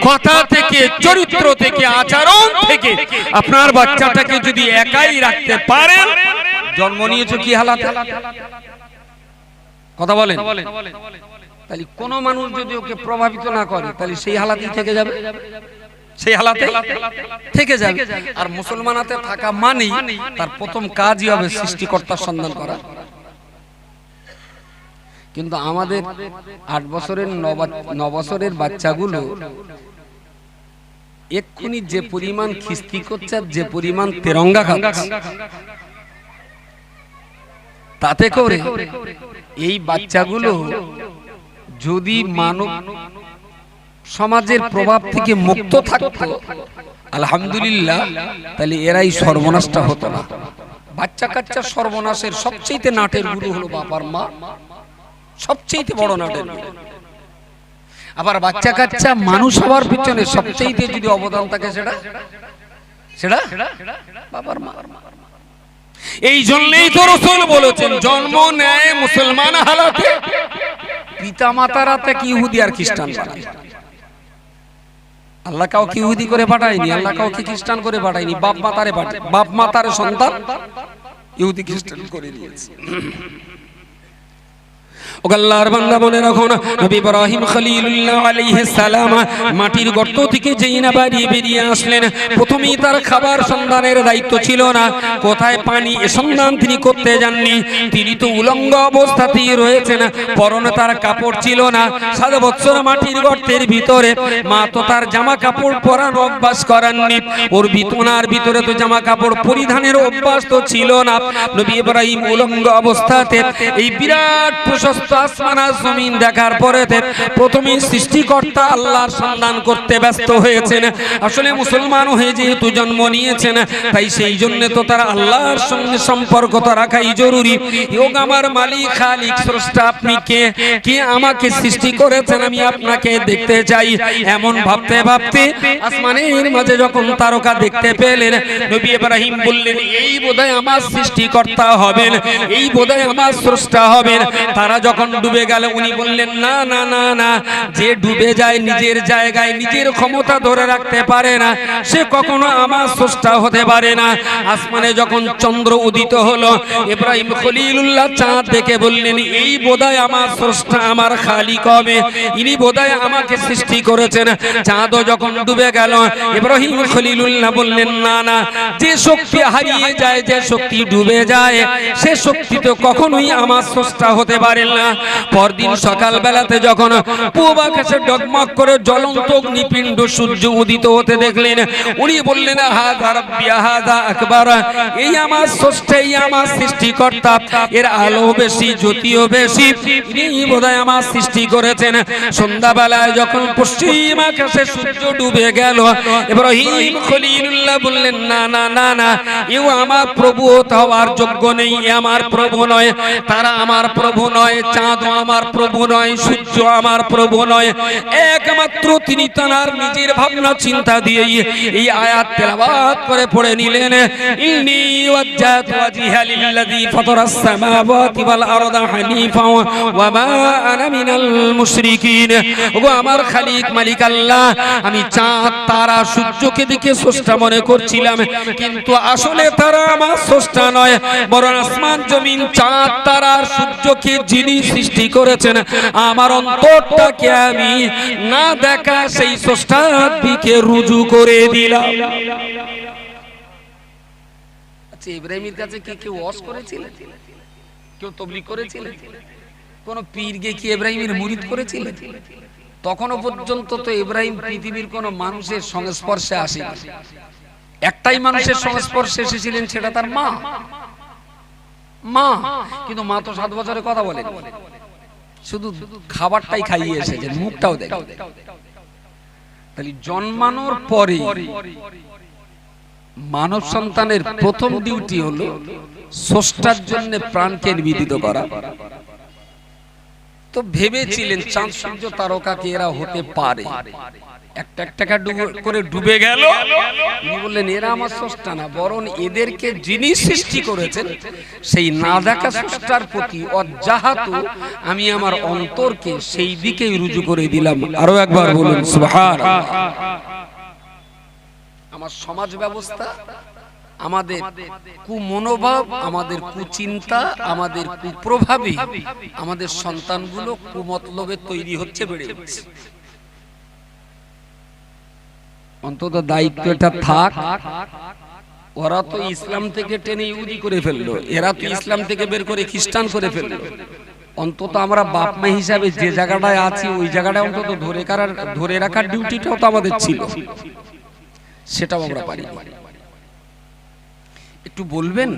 কথা থেকে চরিত্র থেকে আচরণ থেকে আপনার বাচ্চাটাকে যদি একাই রাখতে পারেন
জন্ম নিয়েছো কি হালাতে কথা বলেন তাহলে কোন মানুষ যদি ওকে প্রভাবিত না করে তাহলে সেই হালাতেই থেকে যাবে, সেই হালাতে থেকে যাবে। আর মুসলমানাতে থাকা মানেই তার প্রথম কাজই হবে সৃষ্টিকর্তার সন্ধান করা। কিন্তু আমাদের 8 বছরের 9 বছরের বাচ্চাগুলো এক্ষুনি যে পরিমাণ খিস্তি করছে আর যে পরিমাণ তেরঙ্গা খাচ্ছে, তাতে করে এই বাচ্চাগুলো যদি মানব সমাজের প্রভাব থেকে মুক্ত থাকতো আলহামদুলিল্লাহ, তাহলে এরাই সর্বনাশটা হতো না। বাচ্চা কাচ্চা সর্বনাশের সবচেয়ে নাটের গুরু হলো বাবার মা, সবচেয়ে বড় নাটের গুরু। আবার বাচ্চা কাচ্চা মানুষ হওয়ার পিছনে সবচেয়ে যদি অবদান থাকে সেটা সেটা বাবার মা।
এই জন্যই তো রাসূল বলেছেন জন্ম নেয় মুসলমান হালাতে,
পিতা মাতারা থেকে ইহুদি আর খ্রিস্টান বানায়। আল্লাহ কাউকে ইহুদি করে পাঠায়নি, আল্লাহ কাউকে খ্রিস্টান করে পাঠায়নি, বাপ মাতারে পাঠায়। বাপ মাতার সন্তান ইহুদি খ্রিস্টান করে দিয়েছে। ও আল্লাহর বান্দা মনে রাখুন, নবী ইব্রাহিম খলিলুল্লাহ আলাইহিস সালাম মাটির গর্ত থেকে যেই না বেরিয়ে আসলেন, প্রথমেই তার খাবার সন্ধানের দায়িত্ব ছিল না। কোথায় পানি এ সন্ধান তিনি করতে যাননি। তিনি তো উলঙ্গ অবস্থাতেই রয়েছেন, পরনে তার কাপড় ছিল না। 7 বছর মাটির গর্তের ভিতরে মা তো তার জামা কাপড় পরার অভ্যাস করাননি। ওর বিতনার ভিতরে তো জামা কাপড় পরিধানের অভ্যাস তো ছিল না। নবী ইব্রাহিম উলঙ্গ অবস্থাতে এই বিরাট প্রশস্ত আসমান আর জমিন দেখার পরে প্রথমেই সৃষ্টিকর্তা আল্লাহর সন্ধান করতে ব্যস্ত হয়েছেন। আসলে মুসলমান হয়ে যেহেতু জন্ম নিয়েছেন, তাই সেই জন্য তো তার আল্লাহর সঙ্গে সম্পর্ক তো রাখাই জরুরি। ও আমার মালিক খালিক স্রষ্টা, আপনি কে, কে আমাকে সৃষ্টি করেছেন, আমি আপনাকে দেখতে চাই। এমন ভাবতে ভাবতে আসমানের মাঝে যখন তারকা দেখতে পেলেন, নবী ইব্রাহিম বললেন এই বোধহয় আমার সৃষ্টিকর্তা হবেন, এই বোধহয় আমার স্রষ্টা হবেন। তারা যখন ডুবে গেল উনি বললেন না না না না, যে ডুবে যায় নিজের জায়গায় নিজের ক্ষমতা ধরে রাখতে পারে না, সে কখনো আমার স্রষ্টা হতে পারে না। আসমানে যখন চন্দ্র উদিত হলো, ইব্রাহিম খলিলুল্লাহ চাঁদ দেখে বললেন এই বোধহয় আমার স্রষ্টা, আমার খালিক হবে, ইনি বোধহয় আমাকে সৃষ্টি করেছেন। চাঁদও যখন ডুবে গেল, ইব্রাহিম খলিলুল্লাহ বললেন না না, যে শক্তি হারিয়ে যায়, যে শক্তি ডুবে যায়, সে শক্তি তো কখনোই আমার স্রষ্টা হতে পারে না। পরদিন সকাল বেলাতে যখন পূব আকাশে ডগমগ করে জ্বলন্ত অগ্নিপিণ্ড সূর্য উদিত হতে দেখলেন, উনি বললেন হাযা রাব্বি হাযা আকবার, এই আমার স্রষ্টা, এই আমার সৃষ্টিকর্তা, এর আলো বেশি জ্যোতিও বেশি, ইনি বোধহয় আমার সৃষ্টি করেছেন। সন্ধ্যাবেলায় যখন পশ্চিম আকাশে সূর্য ডুবে গেল, ইব্রাহিম খলিলুল্লাহ বললেন না না না না, এও আমার প্রভু হওয়ার যোগ্য নেই, আমার প্রভু নয়, তারা আমার প্রভু নয়, চাঁদও আমার প্রভু নয়, সূর্য আমার প্রভু নয়, একমাত্র তিনি তার নিজের ভাবনা চিন্তা দিয়ে এই আয়াত তেলাওয়াত করে পড়ে নিলেন, ইন্নী ওয়াজ্জাহতু ওয়াজহিয়া লিল্লাযী ফাতারাস সামাওয়াতি ওয়াল আরদা হানিফা ওয়া মা আনা মিনাল মুশরিকিন। ওগো আমার খালিক মালিক আল্লাহ, আমি চাঁদ তারা সূর্যকে দেখে স্রষ্টা মনে করছিলাম, কিন্তু আসলে তারা আমার স্রষ্টা নয়, বরং আসমান জমিন চাঁদ তারা সূর্যকে যিনি সৃষ্টি করেছেন, আমার অন্তরটাকে আমি না দেখা সেই স্রষ্টার দিকে রুজু করে দিলাম। আচ্ছা, ইব্রাহিমের কাছে কে কেউ ওয়াজ করেছিলেন? কেউ তাবলীগ করেছিলেন? কোন পীরকে কি ইব্রাহিমের মুরিদ করেছিলেন? তখনও পর্যন্ত তো ইব্রাহিম পৃথিবীর কোন মানুষের সংস্পর্শে আসেনি। একটাই মানুষের সংস্পর্শে এসেছিলেন, সেটা তার মা। মা, কিন্তু মা তো 7 বছরে কথা বলেন, শুধু খাবারটাই খাইয়ে এসেছেন, মুখটাও দেখেন। তাহলে জন্মানোর পরে মানব সন্তানের প্রথম ডিউটি হলো স্রষ্টার জন্য প্রাণকে নিবেদিত করা। তো ভেবেছিলেন চাঁদ সূর্য তারকাকে এরা হতে পারে, একটা একটা করে ডুবে গেল। উনি বললেন এরা আমার স্রষ্টা না, বরং এদেরকে যিনি সৃষ্টি করেছেন সেই না দেখা স্রষ্টার প্রতি অজ্জাহাতু আমি আমার অন্তরকে সেই দিকেই রুজু করে দিলাম। আরো একবার বলুন সুবহানাল্লাহ। আমার সমাজ ব্যবস্থা আমাদের কুমনোভাব, আমাদের কুচিন্তা, আমাদের কুপ্রভাবে আমাদের সন্তানগুলো কুমতলবে তৈরি হচ্ছে, বেড়ে উঠছে। অন্তত দায়িত্ব এটা থাক। ওরা তো ইসলাম থেকে টেনে ইহুদি করে ফেললো, এরা তো ইসলাম থেকে বের করে খ্রিস্টান করে ফেললো। অন্তত আমরা বাপ মা হিসাবে যে জায়গাটায় আছি ওই জায়গাটায় অন্তত ধরে রাখার ডিউটিটাও তো আমাদের ছিল, সেটাও আমরা পারি। একটু বলবেন,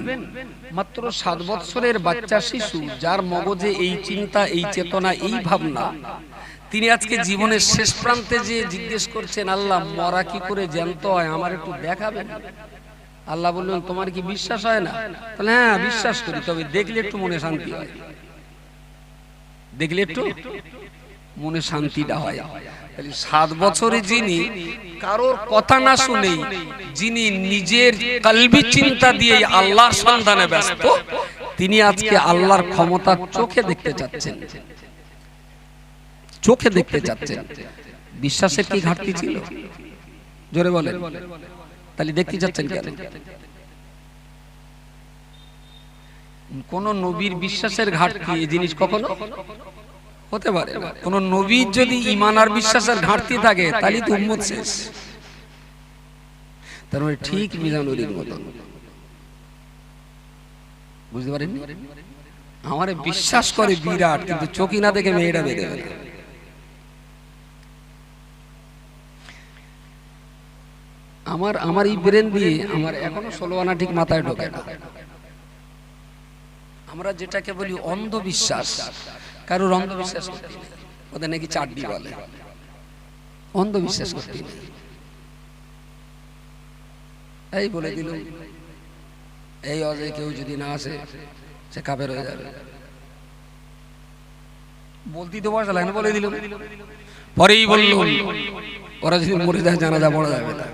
মাত্র 7 বছরের বাচ্চা শিশু, যার মগজে এই চিন্তা, এই চেতনা, এই ভাবনা, তিনি আজকে জীবনের শেষ প্রান্তে যে জিজ্ঞেস করছেন, আল্লাহ মরা কি করে জ্যান্ত হয় আমার একটু দেখাবেন। আল্লাহ বললেন, তোমার কি বিশ্বাস হয় না? তাহলে হ্যাঁ বিশ্বাস করি, তবে দেখলে একটু মনে শান্তি হয়, দেখলে একটু মনে শান্তিটা হয়। 7 বছরে যিনি কারোর কথা না শুনেই, যিনি নিজের কলবি চিন্তা দিয়ে আল্লাহর সন্ধানে ব্যস্ত, তিনি আজকে আল্লাহর ক্ষমতা চোখে দেখতে চাচ্ছেন, চোখে দেখতে চাচ্ছেন। বিশ্বাসের কি ঘাটতি ছিল? জোরে বলেন। তাহলে দেখতে চাচ্ছেন কেন? কোন নবীর বিশ্বাসের ঘাটতি এই জিনিস কখনো হতে পারে না। কোন নবীর যদি ঈমান আর বিশ্বাসের ঘাটতি থাকে তাহলে তো উম্মত শেষ। তার মানে ঠিক মিজানুরের মতন, বুঝতে পারেন? আমারে বিশ্বাস করে বিরাট, কিন্তু চোখই না দেখে মেয়েটা বেঁধে গেল। আমার এই ব্রেন দিয়ে আমার এখনো 16 আনা ঠিক মাথায় ঢোকে না। আমরা যেটাকে বলি অন্ধবিশ্বাস, কারোর অন্ধবিশ্বাস করতে নেই, ওদের নাকি চাটনি বলে, অন্ধবিশ্বাস করতে নেই। এই বলে দিল, এই অজয় কেউ যদি না আসে সে কাফের হয়ে যাবে, বলতেই তো বয়স লাগে না, বলে দিল। পরেই বলল, ওরা যদি মরে যায় জানাজা পড়া যাবে না,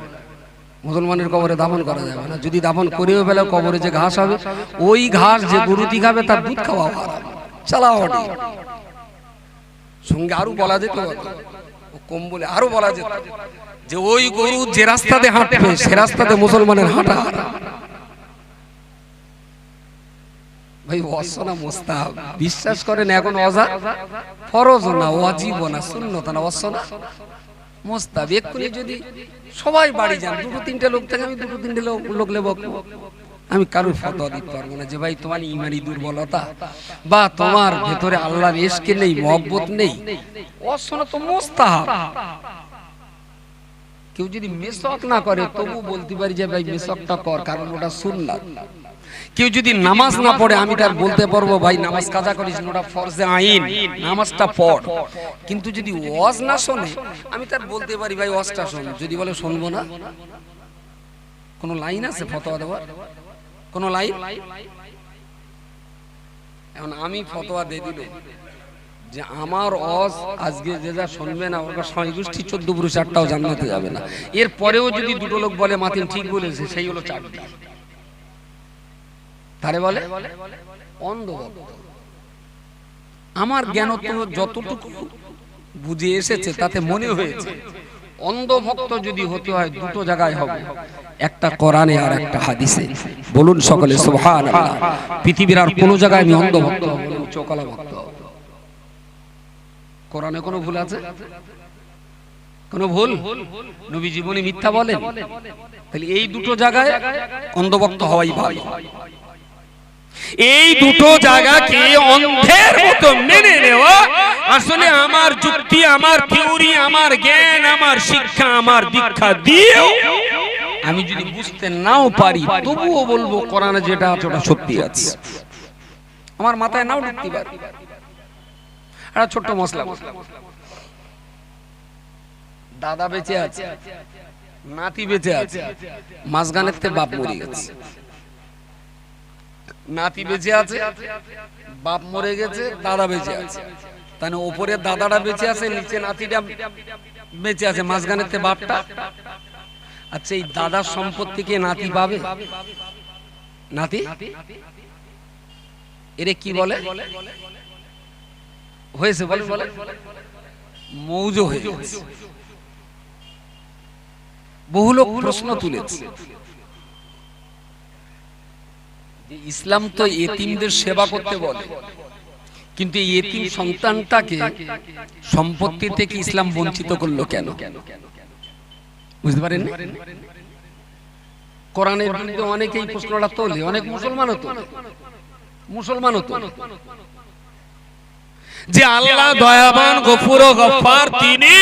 মুসলমানের কবরে দাফন করা যাবে না, যদি দাফন করেও ফেলে কবরে যে ঘাস হবে ওই ঘাস যে গরুটি খাবে তার দুধ খাওয়া হারাম। চালাও সঙ্গে আরো বলা যেত, কম বলে আরো বলা যেত যে ওই গরু যে রাস্তাতে হাঁটবে সে রাস্তাতে মুসলমানের হাঁটা হারাম। ভাই ওয়াসনা মুস্তাহাব, বিশ্বাস করেন এখন অজা ফরজ না, ওয়াজিব না, সুন্নত না, ওয়াসনা মুস্তাহাব। এক্ষুনি যদি সবাই বাড়ি যান, 2-3টে লোক থাকে, আমি 2-3টে লোক লেব, আমি কারোর ফতোয়া দিতে পারবো না যে ভাই তোমার ইমানি দুর্বলতা বা তোমার ভেতরে আল্লাহর ইশকে নেই, মহব্বত নেই। ওয়াসনা তো মুস্তাহাব। কেউ যদি মেসওয়াক না করে তবু বলতে পারি যে ভাই মেসওয়াকটা কর, কারণ ওটা সুন্নাত। কেউ যদি নামাজ না পড়ে আমি তার বলতে পারবো ভাই নামাজ কাজা করিস, ওটা ফরজে আইন, নামাজটা পড়। কিন্তু যদি ওয়াজ না শোনে আমি তার বলতে পারি ভাই ওয়াজটা শোন। যদি বলে শুনবো না, কোন লাইন আছে ফতোয়া দেওয়ার? কোন লাইন? এখন আমি ফতোয়া দিয়ে দিল যে আমার ওয়াজ আজকে যে যা শুনবে না ওর স্বামী গোষ্ঠী 14 পুরুষ 8টাও জান্নাতে যাবে না। এর পরেও যদি দুটো লোক বলে মাতিন ঠিক বলেছে, সেই হলো 4টি। তারে বলে অন্ধভক্ত। আমার জ্ঞান যতটুকু বুঝে এসেছে তাতে মনে হয়েছে অন্ধভক্ত যদি হতে হয় দুটো জায়গায় হবে, একটা কোরআনে আর একটা হাদিসে। বলুন সকলে সুবহানাল্লাহ। পৃথিবীর আর কোন জায়গায় আমি অন্ধভক্ত হব না, চোখলা ভক্ত হব। কোরআনে কোনো ভুল আছে? কোনো ভুল? নবী জীবনে মিথ্যা বলেন? তাহলে এই দুটো জায়গায় অন্ধভক্ত হওয়াই ভালো। এই দুটো জায়গাকে অন্ধের মতো মেনে নেওয়া আসলে আমার যুক্তি, আমার থিওরি, আমার জ্ঞান, আমার শিক্ষা, আমার দীক্ষা দিয়েও আমি যদি বুঝতে নাও পারি তবুও বলবো কোরআনে যেটা আছে ওটা সত্যি আছে, আমার মাথায় নাও ঢুকতে পারে। একটা ছোট্ট মশলা, দাদা বেঁচে আছে, নাতি বেঁচে আছে, মাঝখানের থেকে বাপ মরে গেছে। নাতি বেঁচে আছে, বাপ মরে গেছে, দাদা বেঁচে আছে। তাহলে উপরে দাদাটা বেঁচে আছে, নিচে নাতিটা বেঁচে আছে, মাঝখানের থেকে বাপটা। আচ্ছা এই দাদার সম্পত্তিকে নাতি পাবে? নাতি এরে কি বলে হয়েছে? বলে বলে মৌজো হয়ে গেছে। বহু লোক প্রশ্ন তুলেছে ইসলাম তো এতিমদের সেবা করতে বলে, কিন্তু এই এতিম সন্তানটাকে সম্পত্তি থেকে ইসলাম বঞ্চিত করলো কেন? বুঝতে পারেন না? কোরআনের বিরুদ্ধে অনেকেই প্রশ্নটা তোলে, অনেক মুসলমানও তোলে যে আল্লাহ দয়াবান গফুর ও গফফার, তিনি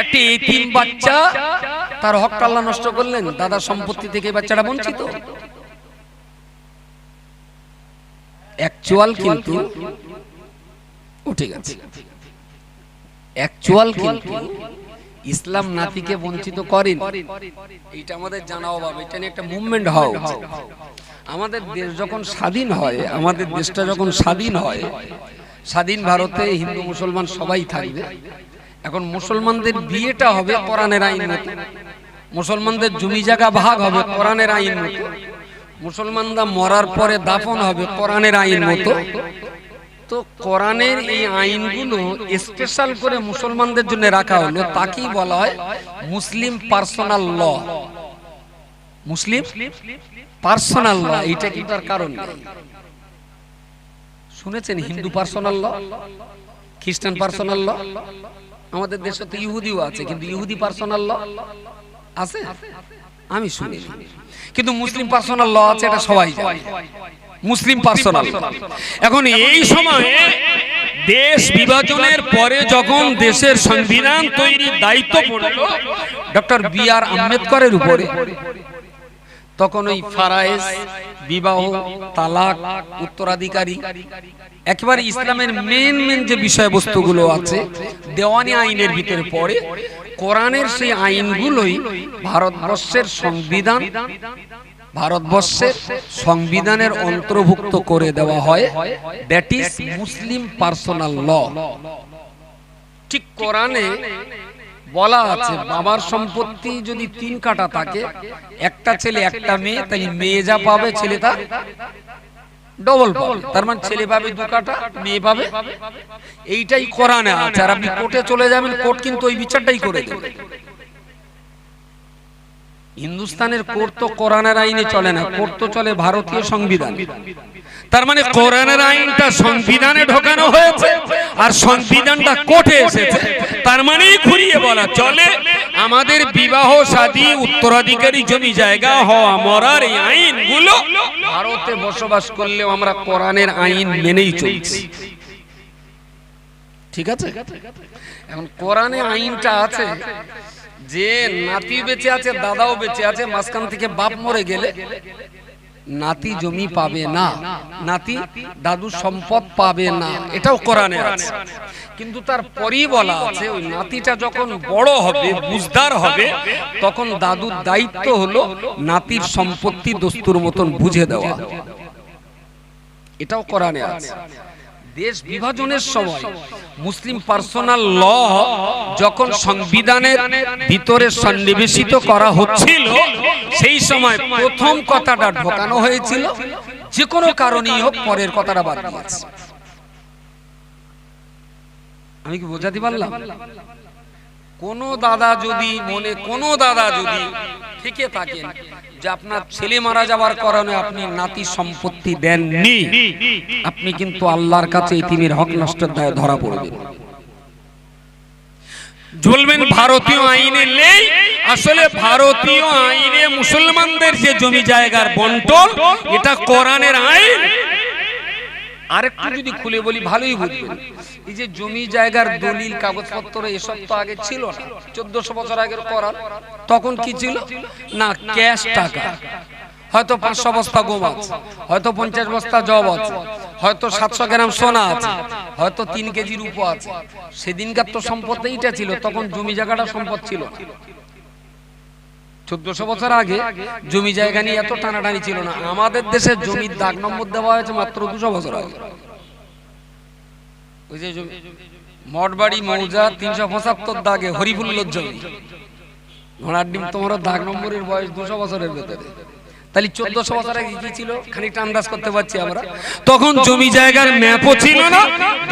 একটি এতিম বাচ্চা তার হকটা আল্লাহ নষ্ট করলেন, দাদার সম্পত্তি থেকে বাচ্চাটা বঞ্চিত। অ্যাকচুয়াল কিন্তু উঠে গেছে। অ্যাকচুয়াল কিন্তু ইসলাম নাতিকে বঞ্চিত করেন, এটা আমাদের জানা অভাব। এটা নিয়ে একটা মুভমেন্ট হওয়া উচিত। আমাদের দেশ যখন স্বাধীন হয়, আমাদের দেশটা যখন স্বাধীন হয়, স্বাধীন ভারতে হিন্দু মুসলমান সবাই থাকবে। এখন মুসলমানদের বিয়েটা হবে কোরআনের আইন মতো, মুসলমানদের জমি জায়গা ভাগ হবে কোরআনের আইন মতো, মুসলমানরা মরার পরে দাফন হবে কোরআনের আইন মতো। তো কোরআনের এই আইনগুলো স্পেশাল করে মুসলমানদের জন্য রাখা হলো, তাকেই বলা হয় মুসলিম পার্সোনাল ল। মুসলিম পার্সোনাল ল, এটা কি তার কারণ নেই? শুনেছেন হিন্দু পার্সোনাল ল, খ্রিস্টান পার্সোনাল ল? আমাদের দেশে তো ইহুদিও আছে, কিন্তু ইহুদি পার্সোনাল ল আছে আমি শুনিনি, কিন্তু মুসলিম পার্সোনাল ল আছে, এটা সবাই জানে। মুসলিম পার্সোনাল। এখন এই সময়ে দেশ বিভাজনের পরে যখন দেশের সংবিধান তৈরির দায়িত্ব পড়লো ডক্টর বি.আর. আম্বেদকরের উপরে, তখন ওই ফারায়েজ, বিবাহ, তালাক, উত্তরাধিকারী, একেবারে ইসলামের মেন যে বিষয়বস্তুগুলো আছে দেওয়ানি আইনের ভিতরে পড়ে, কোরআনের সেই আইনগুলোই ভারতবর্ষের সংবিধানের অন্তর্ভুক্ত করে দেওয়া হয়। দ্যাট ইজ মুসলিম পার্সোনাল ল। ঠিক কোরআনে বলা আছে বাবার সম্পত্তি যদি 3 কাঠা থাকে, একটা ছেলে একটা মেয়ে, তাই মেয়ে যা পাবে ছেলে তার ডবল পাবে, তার মানে ছেলে পাবে 2 কাঠা, মেয়ে পাবে। এইটাই কোরআনে আছে। আর আপনি কোর্টে চলে যাবেন, কোর্ট কিন্তু ওই বিচারটাই করে দেবে। হিন্দুস্তানের কোর্ট তো কোরআনের আইনে চলে না, কোর্ট তো চলে ভারতীয় সংবিধান। তার মানে কোরআনের আইনটা সংবিধানে ঢোকানো হয়েছে আর সংবিধানটা কোর্টে এসেছে। তার মানে ঘুরিয়ে বলা চলে আমাদের বিবাহ, শাদী, উত্তরাধিকারী, জমি জায়গা, হওয়া মরার এই আইনগুলো ভারতে বসবাস করলেও আমরা কোরআনের আইন মেনেই চলছি। ঠিক আছে? এখন কোরআনে আইনটা আছে যে নাতি বেঁচে আছে, দাদাও বেঁচে আছে, মাঝখান থেকে বাপ মরে গেলে নাতি জমি পাবে না, নাতি দাদু সম্পদ পাবে না, এটাও কোরআনে আছে। কিন্তু তারপরেই বলা আছে ওই নাতিটা যখন বড় হবে, বুঝদার হবে, তখন দাদুর দায়িত্ব হলো নাতির সম্পত্তি দস্তুর মতন বুঝে দেওয়া। এটাও কোরআনে আছে। দেশ বিভাজনের সময় মুসলিম পার্সোনাল ল যখন সংবিধানের ভিতরে সন্নিবেশিত করা হচ্ছিল, সেই সময় প্রথম কথাটা ঢোকানো হয়েছিল যে কোনো কারণেই হোক, পরের কথাটা বাদ দিয়েছে। আমি কি বোঝাতে পারলাম? কোনো দাদা যদি থেকে থাকেন যে আপনার ছেলে মারা যাওয়ার কারণে আপনি নাতি সম্পত্তি দেননি, আপনি কিন্তু আল্লাহর কাছে এতিমের হক নষ্টের দায়ে ধরা পড়বেন। বলবেন ভারতীয় আইনে নেই, আসলে ভারতীয় আইনে মুসলমানদের যে জমি জায়গার বন্টন, এটা কোরআনের আইন। আরেকটু যদি খুলে বলি ভালোই বুঝবেন। এই যে জমি জায়গার দলিল, কাগজপত্র, এসব তো আগে ছিল না। 1400 বছর আগের কোরআন, তখন কি ছিল না, ক্যাশ টাকা। হয়তো 500 বস্তা গম আছে, হয়তো 50 বস্তা জব আছে, হয়তো 700 গ্রাম সোনা আছে, হয়তো 3 কেজি রূপো আছে। সেদিনকার তো সম্পদ এইটা ছিল, তখন জমি জায়গাটা সম্পদ ছিল না। 1400 বছর আগে জমি জায়গা নিয়ে এত টানাটানি ছিল না। আমাদের দেশে জমির দাগ নম্বর দেওয়া হয়েছে মাত্র 200 বছর আগে। ওই যে মঠবাড়ি মৌজা 375 দাগে হরিফুল্লোর জমি, ঘোড়ার ডিম, তোমার দাগ নম্বরের বয়স 200 বছরের ভেতরে। তাহলে 1400 বছর আগে কি ছিল খানিকটা আন্দাজ করতে পারছি আমরা। তখন জমি জায়গার ম্যাপও ছিল না,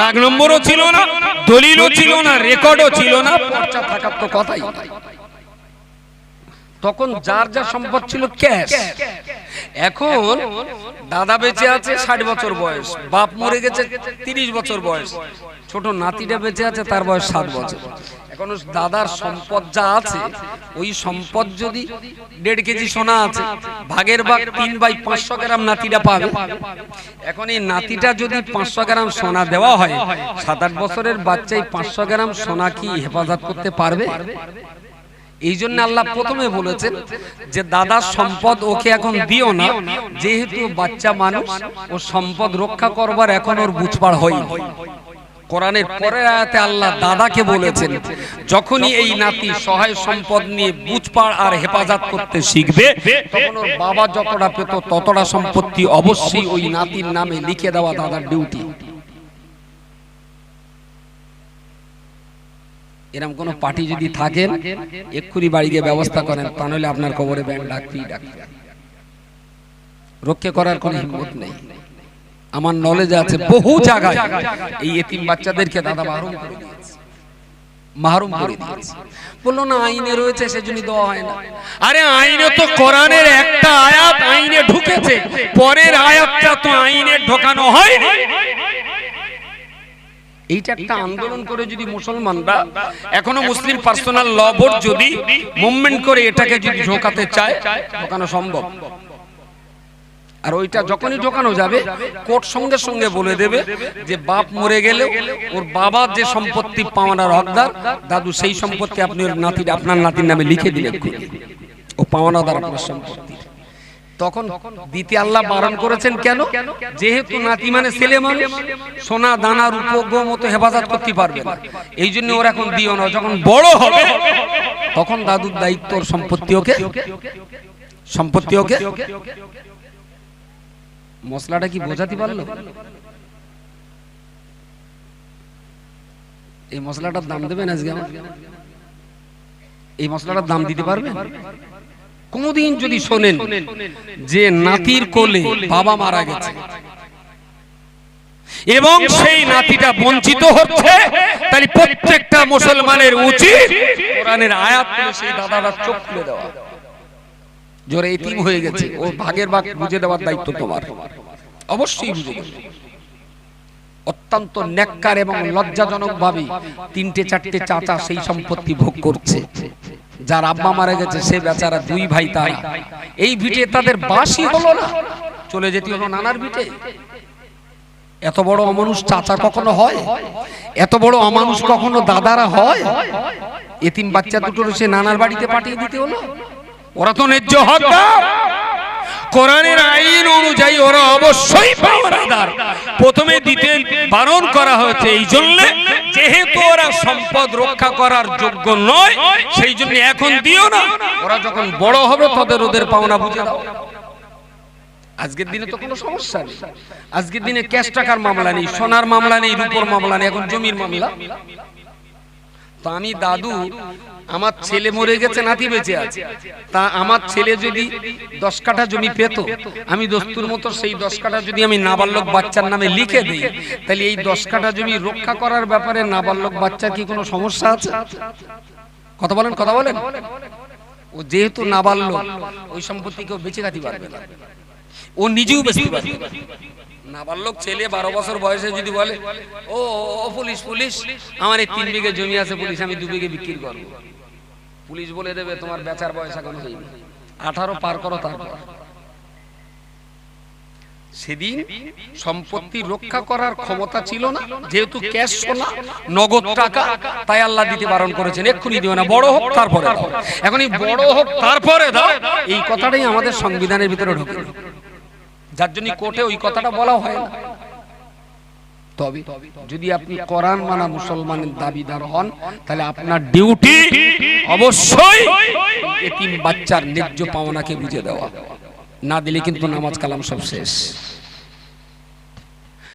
দাগ নম্বরও ছিল না, দলিলও ছিল না, রেকর্ডও ছিল না, পর্চা থাকার তো কথাই নাই। তখন যার যা সম্পদ ছিল ক্যাশ। এখন দাদা বেঁচে আছে 60 বছর বয়স, বাপ মরে গেছে 30 বছর বয়স, ছোট নাতিটা বেঁচে আছে তার বয়স 7 বছর। এখন দাদার সম্পদ যা আছে ওই সম্পদ যদি 1.5 কেজি সোনা আছে, ভাগের ভাগ 3/500 গ্রাম নাতিটা পাবে। এখন এই নাতিটা যদি 500 গ্রাম সোনা দেওয়া হয়, 7-8 বছরের বাচ্চাই 500 গ্রাম সোনা কি হেফাজত করতে পারবে? এই জন্য আল্লাহ প্রথমে বলেছেন যে দাদার সম্পদ ওকে এখন দিও না, যেহেতু বাচ্চা মানুষ, ও সম্পদ রক্ষা করবার এখন ওর বুঝপাড় হয়নি। কোরআনের পরের আয়াতে আল্লাহ দাদাকে বলেছেন, যখনই এই নাতি সহায় সম্পদ নিয়ে বুঝপাড় আর হেফাজত করতে শিখবে, তখন ওর বাবা যতটা পেত ততটা সম্পত্তি অবশ্যই ওই নাতির নামে লিখে দেওয়া দাদার ডিউটি। এরকম কোন পার্টি যদি থাকেন এক্ষুনি বাড়ি গিয়ে ব্যবস্থা করেন, তা নইলে আপনার কবরে ব্যাংক ডাকতেই ডাকবে। রক্ষা করার কোনো হিম্মত নেই। আমার নলেজ আছে বহু জায়গায় এই এতিম বাচ্চাদেরকে দাদা মাহরুম করে দিয়েছে। বললো না আইনে রয়েছে সেজন্য দেওয়া হয় না।
আরে আইনে তো কোরআনের একটা আয়াত আইনে ঢুকেছে, পরের আয়াতটা তো আইনে ঢোকানো হয়নি।
এইটা একটা আন্দোলন করে যদি মুসলমানরা, এখনো মুসলিম পার্সোনাল ল বোর্ড যদি মুভমেন্ট করে এটাকে যদি ঢোকাতে চায়, ঢোকানো সম্ভব। আর ওইটা যখনই ঢোকানো যাবে, কোর্ট সঙ্গে সঙ্গে বলে দেবে যে বাপ মরে গেলে ওর বাবার যে সম্পত্তি পাওনার হকদার দাদু, সেই সম্পত্তি আপনি ওর নাতির, আপনার নাতির নামে লিখে দিলেন, ও পাওনাদার আপনার সম্পত্তি। তখন দিতে আল্লাহ বারণ করেছেন কেন? যেহেতু নাতি মানে ছেলে মানুষ, সোনা দানা রূপ মতো হেফাজত করতে পারবে না, এই জন্য ওর এখন দিও না। যখন বড় হবে তখন দাদুর দায়িত্ব, সম্পত্তি ওকে। মশলাটা কি বোঝাতে পারলো? এই মশলাটার দাম দেবেন আজকে? এই মশলাটার দাম দিতে পারবেন? কোনদিন যদি শোনেন যে নাতির কোলে বাবা মারা গেছে
এবং সেই নাতিটা বঞ্চিত হচ্ছে, তাহলে প্রত্যেকটা মুসলমানের উচিত
কোরআনের আয়াত পড়ে সেই দাদার চোখ খুলে দেওয়া। জোরে এতিম হয়ে গেছে, ও ভাগের ভাগ বুঝে দেওয়ার দায়িত্ব তোমার, অবশ্যই বুঝে দেবে। অত্যন্ত নেককার এবং লজ্জাজনক ভাবে 3-4টে চাচা সেই সম্পত্তি ভোগ করছে। যার আব্বা মারা গেছে সে বেচারা 2 ভাই, তারা এই ভিটে তাদের বাসই হলো না, চলে যেতে হলো নানার ভিটে। এত বড় অমানুষ চাচা কখনো হয়? এত বড় অমানুষ কখনো দাদারা হয়? এতিম বাচ্চা দুটোর সে নানার বাড়িতে পাঠিয়ে দিতে হলো।
ওরা তো ন্যায্য হকদার, কোরআনের আইন অনুযায়ী ওরা অবশ্যই পাওনাদার। প্রথমে দিতে বারণ করা হয়েছে এই জন্য, যেহেতু ওরা সম্পদ রক্ষা করার যোগ্য নয়, সেই জন্য এখন দিও না।
ওরা যখন বড় হবে ওদের পাওনা বুঝে দাও। আজকের দিনে তো কোনো সমস্যা নেই। আজকের দিনে ক্যাশ টাকার মামলা নেই, সোনার মামলা নেই, রূপোর মামলা নেই, এখন জমির মামলা। তো আমি দাদু, আমার ছেলে মরে গেছে, নাতি বেঁচে আছে, তা আমার ছেলে যদি 10 কাঠা জমি পেত, আমি দস্তুর মতো সেই 10 কাঠা যদি আমি নাবালক বাচ্চার নামে লিখে দিই, তাহলে এই 10 কাঠা জমি রক্ষা করার ব্যাপারে নাবালক বাচ্চার কি কোনো সমস্যা আছে? কথা বলেন। ও যেহেতু নাবালক, ওই সম্পত্তি কেউ বেঁচে খাতে পারবে না, ও নিজেও বেঁচে পারবে না। নাবালক ছেলে 12 বছর বয়সে যদি বলে ও পুলিশ আমার এই 3 বিঘে জমি আছে, পুলিশ আমি 2 বিঘে বিক্রি করবো, পুলিশ বলে দেবে তোমার বেচার বয়স এখন হয়নি, 18 পার করো। তারপর সেদিন সম্পত্তি রক্ষা করার ক্ষমতা ছিল না, যেহেতু ক্যাশ সোনা নগদ টাকা, তাই আল্লাহ দিতে বারণ করেছেন, এক্ষুনি দিও না, বড় হোক তারপরে দাও। এখন এই বড় হোক তারপরে দাও, এই কথাটাই আমাদের সংবিধানের ভিতরে ঢোকে, যার জন্য কোর্টে ওই কথাটা বলা হয় না। তবে যদি আপনি কোরআন মানা মুসলমানের দাবিদার হন, তাহলে আপনার ডিউটি অবশ্যই এতিম বাচ্চার ন্যায্য পাওনাকে বুঝে দেওয়া, না দিলে কিন্তু নামাজ কালাম সব শেষ।